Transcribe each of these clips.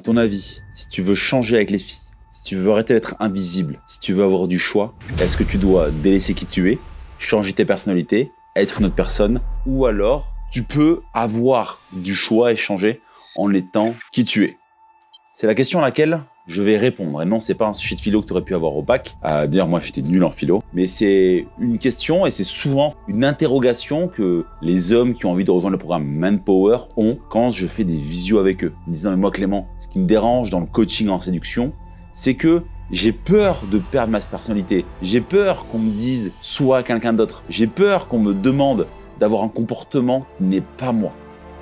À ton avis, si tu veux changer avec les filles, si tu veux arrêter d'être invisible, si tu veux avoir du choix, est-ce que tu dois délaisser qui tu es, changer tes personnalités, être une autre personne, ou alors tu peux avoir du choix et changer en étant qui tu es? C'est la question à laquelle je vais répondre. Et non, c'est pas un sujet de philo que tu aurais pu avoir au bac. D'ailleurs, moi, j'étais nul en philo. Mais c'est une question et c'est souvent une interrogation que les hommes qui ont envie de rejoindre le programme Manpower ont quand je fais des visios avec eux. Ils me disent, non, mais moi, Clément, ce qui me dérange dans le coaching en séduction, c'est que j'ai peur de perdre ma personnalité. J'ai peur qu'on me dise sois quelqu'un d'autre. J'ai peur qu'on me demande d'avoir un comportement qui n'est pas moi.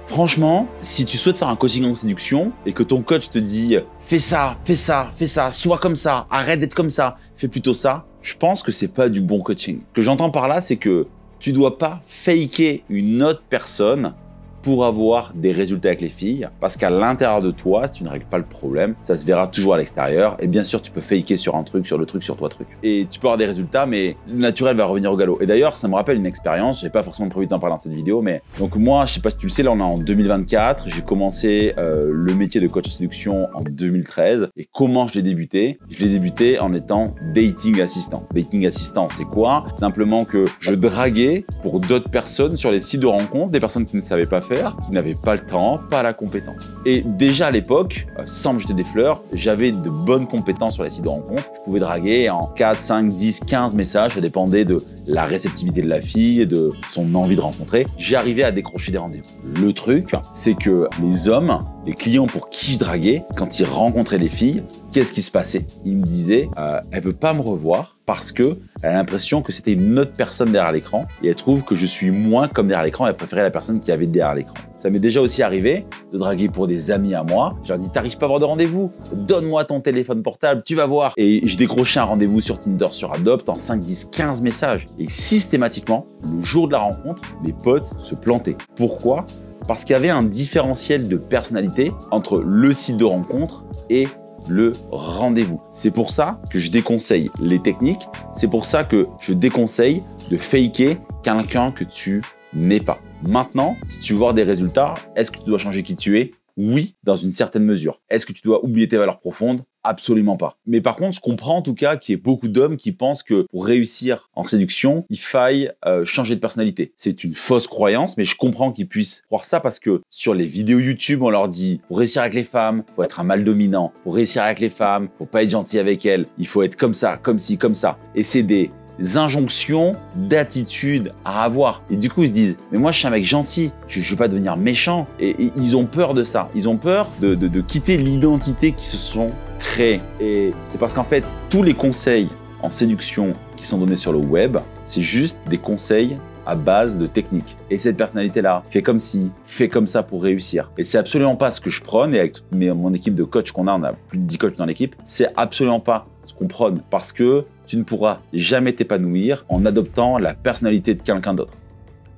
Franchement, si tu souhaites faire un coaching en séduction et que ton coach te dit fais ça, fais ça, fais ça, sois comme ça, arrête d'être comme ça, fais plutôt ça, je pense que c'est pas du bon coaching. Ce que j'entends par là, c'est que tu dois pas faker une autre personne pour avoir des résultats avec les filles, parce qu'à l'intérieur de toi, si tu ne règles pas le problème, ça se verra toujours à l'extérieur. Et bien sûr, tu peux faker sur un truc, sur le truc, sur toi truc. Et tu peux avoir des résultats, mais le naturel va revenir au galop. Et d'ailleurs, ça me rappelle une expérience, j'ai pas forcément prévu d'en parler dans cette vidéo, mais donc moi, je sais pas si tu le sais, là on est en 2024, j'ai commencé le métier de coach en séduction en 2013. Et comment je l'ai débuté? Je l'ai débuté en étant dating assistant. Dating assistant, c'est quoi? Simplement que je draguais pour d'autres personnes sur les sites de rencontres, des personnes qui ne savaient pas faire, qui n'avaient pas le temps, pas la compétence. Et déjà à l'époque, sans me jeter des fleurs, j'avais de bonnes compétences sur les sites de rencontres. Je pouvais draguer en 4, 5, 10, 15 messages, ça dépendait de la réceptivité de la fille et de son envie de rencontrer. J'arrivais à décrocher des rendez-vous. Le truc, c'est que les hommes, les clients pour qui je draguais, quand ils rencontraient les filles, qu'est-ce qui se passait? Ils me disaient elle veut pas me revoir parce qu'elle a l'impression que c'était une autre personne derrière l'écran et elle trouve que je suis moins comme derrière l'écran, elle préférait la personne qui avait derrière l'écran. Ça m'est déjà aussi arrivé de draguer pour des amis à moi. Je leur dis t'arrives pas à avoir de rendez-vous, donne-moi ton téléphone portable, tu vas voir. Et je décrochais un rendez-vous sur Tinder, sur Adopt en 5, 10, 15 messages. Et systématiquement, le jour de la rencontre, mes potes se plantaient. Pourquoi? Parce qu'il y avait un différentiel de personnalité entre le site de rencontre et le rendez-vous. C'est pour ça que je déconseille les techniques. C'est pour ça que je déconseille de faker quelqu'un que tu n'es pas. Maintenant, si tu veux voir des résultats, est-ce que tu dois changer qui tu es? Oui, dans une certaine mesure. Est-ce que tu dois oublier tes valeurs profondes? Absolument pas. Mais par contre, je comprends en tout cas qu'il y ait beaucoup d'hommes qui pensent que pour réussir en séduction, il faille changer de personnalité. C'est une fausse croyance, mais je comprends qu'ils puissent croire ça parce que sur les vidéos YouTube, on leur dit pour réussir avec les femmes, il faut être un mâle dominant. Pour réussir avec les femmes, il faut pas être gentil avec elles. Il faut être comme ça, comme ci, comme ça. Et c'est des injonctions d'attitude à avoir. Et du coup, ils se disent mais moi, je suis un mec gentil, je ne veux pas devenir méchant. Et ils ont peur de ça. Ils ont peur de quitter l'identité qu'ils se sont créés. Et c'est parce qu'en fait, tous les conseils en séduction qui sont donnés sur le web, c'est juste des conseils à base de techniques. Et cette personnalité-là, fais comme ci, fais comme ça pour réussir. Et c'est absolument pas ce que je prône. Et avec toute mon équipe de coachs qu'on a, on a plus de 10 coachs dans l'équipe, c'est absolument pas ce qu'on prône. Parce que tu ne pourras jamais t'épanouir en adoptant la personnalité de quelqu'un d'autre.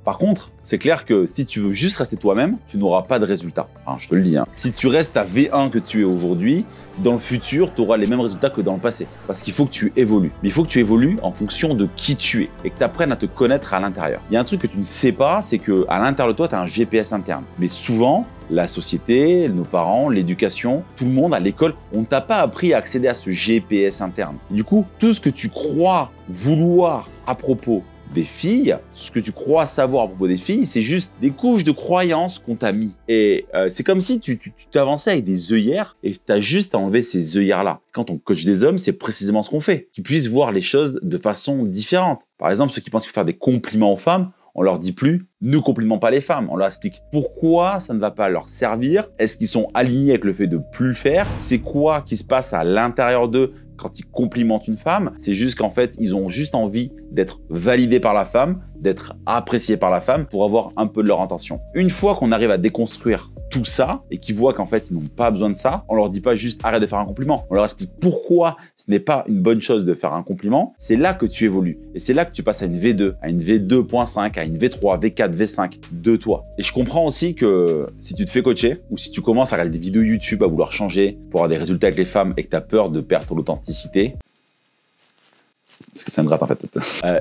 Par contre, c'est clair que si tu veux juste rester toi-même, tu n'auras pas de résultats. Enfin, je te le dis. Si tu restes à V1 que tu es aujourd'hui, dans le futur, tu auras les mêmes résultats que dans le passé. Parce qu'il faut que tu évolues. Mais il faut que tu évolues en fonction de qui tu es et que tu apprennes à te connaître à l'intérieur. Il y a un truc que tu ne sais pas, c'est qu'à l'intérieur de toi, tu as un GPS interne. Mais souvent, la société, nos parents, l'éducation, tout le monde à l'école, on ne t'a pas appris à accéder à ce GPS interne. Du coup, tout ce que tu crois vouloir à propos des filles, ce que tu crois savoir à propos des filles, c'est juste des couches de croyances qu'on t'a mis. Et c'est comme si tu t'avançais avec des œillères et tu as juste à enlever ces œillères-là. Quand on coach des hommes, c'est précisément ce qu'on fait. Qu'ils puissent voir les choses de façon différente. Par exemple, ceux qui pensent qu'il faut faire des compliments aux femmes, on leur dit plus « ne complimente pas les femmes ». On leur explique pourquoi ça ne va pas leur servir. Est-ce qu'ils sont alignés avec le fait de plus le faire? C'est quoi qui se passe à l'intérieur d'eux quand ils complimentent une femme? C'est juste qu'en fait, ils ont juste envie d'être validés par la femme, d'être appréciés par la femme pour avoir un peu de leur intention. Une fois qu'on arrive à déconstruire tout ça et qu'ils voient qu'en fait, ils n'ont pas besoin de ça, on leur dit pas juste arrête de faire un compliment. On leur explique pourquoi ce n'est pas une bonne chose de faire un compliment. C'est là que tu évolues. Et c'est là que tu passes à une V2, à une V2.5, à une V3, V4, V5 de toi. Et je comprends aussi que si tu te fais coacher ou si tu commences à regarder des vidéos YouTube à vouloir changer pour avoir des résultats avec les femmes et que tu as peur de perdre ton authenticité, parce que ça me gratte en fait.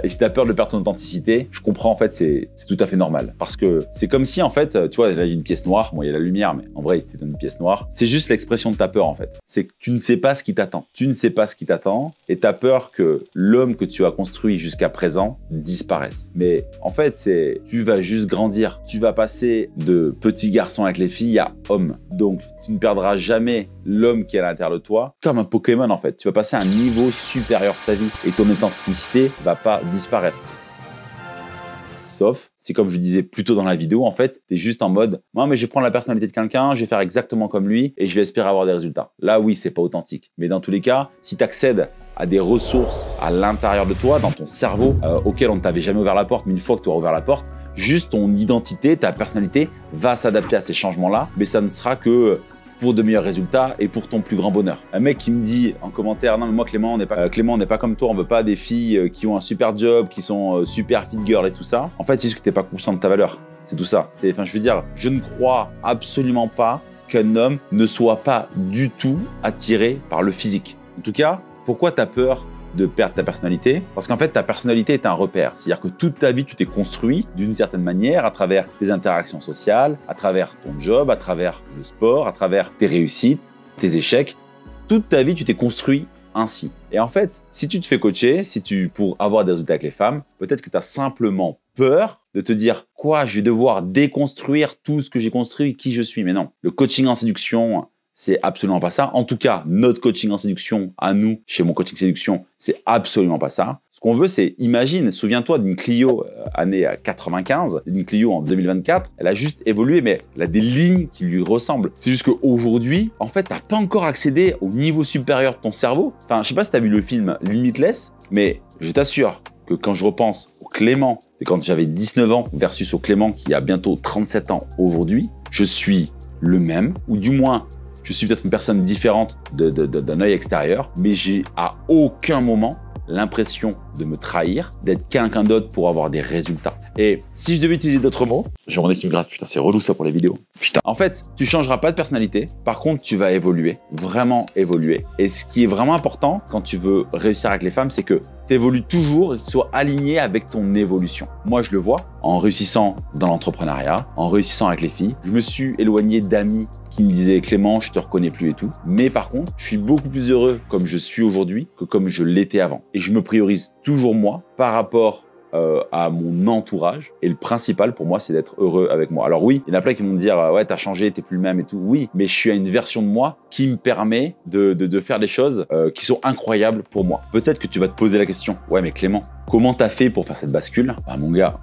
Et si tu as peur de perdre ton authenticité, je comprends en fait, c'est tout à fait normal. Parce que c'est comme si en fait, tu vois, là il y a une pièce noire, bon il y a la lumière, mais en vrai il te donne une pièce noire. C'est juste l'expression de ta peur en fait. C'est que tu ne sais pas ce qui t'attend. Tu ne sais pas ce qui t'attend et tu as peur que l'homme que tu as construit jusqu'à présent disparaisse. Mais en fait, tu vas juste grandir. Tu vas passer de petit garçon avec les filles à homme. Donc tu ne perdras jamais l'homme qui est à l'intérieur de toi comme un Pokémon en fait. Tu vas passer à un niveau supérieur de ta vie et ton authenticité va pas disparaître. Sauf, c'est comme je disais plus tôt dans la vidéo, en fait, tu es juste en mode « Non, mais je vais prendre la personnalité de quelqu'un, je vais faire exactement comme lui et je vais espérer avoir des résultats. » Là, oui, c'est pas authentique. Mais dans tous les cas, si tu accèdes à des ressources à l'intérieur de toi, dans ton cerveau, auquel on ne t'avait jamais ouvert la porte, mais une fois que tu auras ouvert la porte, juste ton identité, ta personnalité va s'adapter à ces changements-là, mais ça ne sera que pour de meilleurs résultats et pour ton plus grand bonheur. Un mec qui me dit en commentaire « Non, mais moi, Clément, on n'est pas comme toi, on veut pas des filles qui ont un super job, qui sont super fit girl et tout ça. » En fait, c'est juste que tu n'es pas conscient de ta valeur. C'est tout ça. Enfin, je veux dire, je ne crois absolument pas qu'un homme ne soit pas du tout attiré par le physique. En tout cas, pourquoi tu as peur de perdre ta personnalité? Parce qu'en fait, ta personnalité est un repère. C'est-à-dire que toute ta vie, tu t'es construit d'une certaine manière à travers tes interactions sociales, à travers ton job, à travers le sport, à travers tes réussites, tes échecs. Toute ta vie, tu t'es construit ainsi. Et en fait, si tu te fais coacher, pour avoir des résultats avec les femmes, peut-être que tu as simplement peur de te dire « Quoi, je vais devoir déconstruire tout ce que j'ai construit, qui je suis ?» Mais non, le coaching en séduction, c'est absolument pas ça. En tout cas, notre coaching en séduction, à nous, chez Mon Coaching Séduction, c'est absolument pas ça. Ce qu'on veut, c'est, imagine, souviens-toi d'une Clio année 95, d'une Clio en 2024, elle a juste évolué, mais elle a des lignes qui lui ressemblent. C'est juste qu'aujourd'hui, en fait, tu n'as pas encore accédé au niveau supérieur de ton cerveau. Enfin, je sais pas si tu as vu le film Limitless, mais je t'assure que quand je repense au Clément, c'est quand j'avais 19 ans versus au Clément qui a bientôt 37 ans aujourd'hui, je suis le même, ou du moins, je suis peut-être une personne différente d'un œil extérieur, mais j'ai à aucun moment l'impression de me trahir, d'être quelqu'un d'autre pour avoir des résultats. Et si je devais utiliser d'autres mots, j'ai mon équipe gratte, putain, c'est relou ça pour les vidéos. Putain. En fait, tu changeras pas de personnalité. Par contre, tu vas évoluer, vraiment évoluer. Et ce qui est vraiment important quand tu veux réussir avec les femmes, c'est que tu évolues toujours et que tu sois aligné avec ton évolution. Moi, je le vois en réussissant dans l'entrepreneuriat, en réussissant avec les filles. Je me suis éloigné d'amis qui me disaient « Clément, je te reconnais plus et tout ». Mais par contre, je suis beaucoup plus heureux comme je suis aujourd'hui que comme je l'étais avant. Et je me priorise toujours moi par rapport à mon entourage. Et le principal pour moi, c'est d'être heureux avec moi. Alors oui, il y en a plein qui vont me dire « Ouais, t'as changé, t'es plus le même et tout ». Oui, mais je suis à une version de moi qui me permet de faire des choses qui sont incroyables pour moi. Peut-être que tu vas te poser la question « Ouais, mais Clément, comment t'as fait pour faire cette bascule ?» Bah mon gars,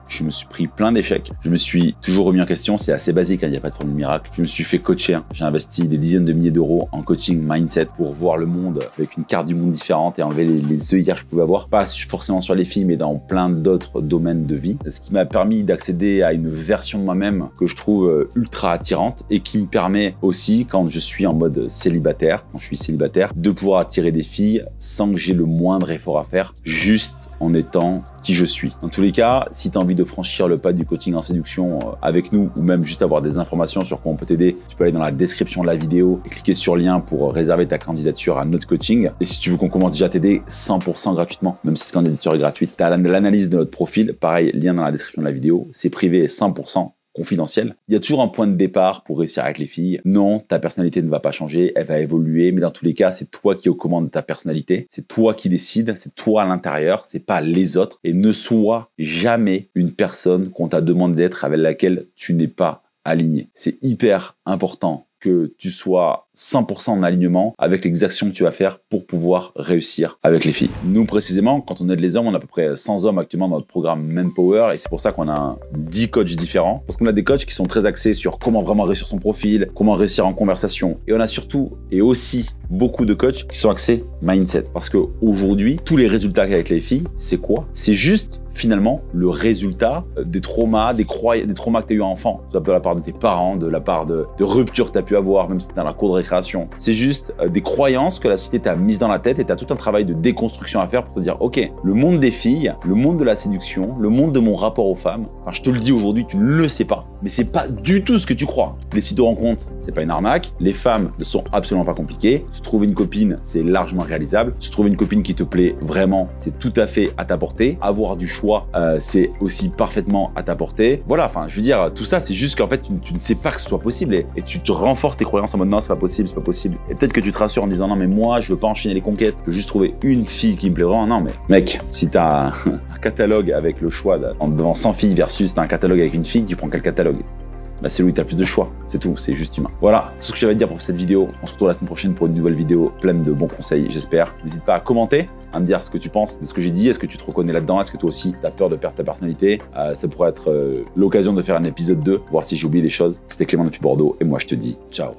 je me suis pris plein d'échecs. Je me suis toujours remis en question. C'est assez basique, il n'y a pas de formule miracle. Je me suis fait coacher. J'ai investi des dizaines de milliers d'euros en coaching mindset pour voir le monde avec une carte du monde différente et enlever les œillères que je pouvais avoir. Pas forcément sur les filles, mais dans plein d'autres domaines de vie. Ce qui m'a permis d'accéder à une version de moi-même que je trouve ultra attirante et qui me permet aussi, quand je suis en mode célibataire, de pouvoir attirer des filles sans que j'ai le moindre effort à faire, juste en étant qui je suis. Dans tous les cas, si tu as envie de franchir le pas du coaching en séduction avec nous ou même juste avoir des informations sur comment on peut t'aider, tu peux aller dans la description de la vidéo et cliquer sur le lien pour réserver ta candidature à notre coaching. Et si tu veux qu'on commence déjà à t'aider 100% gratuitement, même si cette candidature est gratuite, tu as l'analyse de notre profil, pareil, lien dans la description de la vidéo, c'est privé et 100% confidentiel. Il y a toujours un point de départ pour réussir avec les filles. Non, ta personnalité ne va pas changer, elle va évoluer, mais dans tous les cas, c'est toi qui es aux commandes de ta personnalité. C'est toi qui décides, c'est toi à l'intérieur, c'est pas les autres. Et ne sois jamais une personne qu'on t'a demandé d'être avec laquelle tu n'es pas aligné. C'est hyper important que tu sois 100% en alignement avec les actions que tu vas faire pour pouvoir réussir avec les filles. Nous, précisément, quand on aide les hommes, on a à peu près 100 hommes actuellement dans notre programme Manpower et c'est pour ça qu'on a 10 coachs différents. Parce qu'on a des coachs qui sont très axés sur comment vraiment réussir son profil, comment réussir en conversation. Et on a surtout et aussi beaucoup de coachs qui sont axés mindset. Parce qu'aujourd'hui, tous les résultats avec les filles, c'est quoi? C'est juste finalement le résultat des traumas, des traumas que tu as eu enfant, soit de la part de tes parents, de la part de ruptures que tu as pu avoir, même si c'était dans la cour de récréation. C'est juste des croyances que la société t'a mises dans la tête et tu as tout un travail de déconstruction à faire pour te dire, ok, le monde des filles, le monde de la séduction, le monde de mon rapport aux femmes, enfin, je te le dis aujourd'hui, tu ne le sais pas, mais c'est pas du tout ce que tu crois. Les sites de rencontres, c'est pas une arnaque, les femmes ne sont absolument pas compliquées, se trouver une copine, c'est largement réalisable, se trouver une copine qui te plaît vraiment, c'est tout à fait à ta portée, avoir du choix, c'est aussi parfaitement à ta portée. Voilà, enfin, je veux dire, tout ça, c'est juste qu'en fait, tu ne sais pas que ce soit possible et tu te renforces tes croyances en mode non, c'est pas possible, c'est pas possible. Et peut-être que tu te rassures en disant non, mais moi, je veux pas enchaîner les conquêtes, je veux juste trouver une fille qui me plaît vraiment. Non, mais mec, si t'as un catalogue avec le choix devant 100 filles versus t'as un catalogue avec une fille, tu prends quel catalogue? Bah c'est lui, t'as plus de choix, c'est tout, c'est juste humain. Voilà, c'est ce que j'avais à te dire pour cette vidéo. On se retrouve la semaine prochaine pour une nouvelle vidéo pleine de bons conseils, j'espère. N'hésite pas à commenter, à me dire ce que tu penses de ce que j'ai dit. Est-ce que tu te reconnais là-dedans? Est-ce que toi aussi, tu as peur de perdre ta personnalité? Ça pourrait être l'occasion de faire un épisode 2, voir si j'ai oublié des choses. C'était Clément depuis Bordeaux et moi je te dis ciao.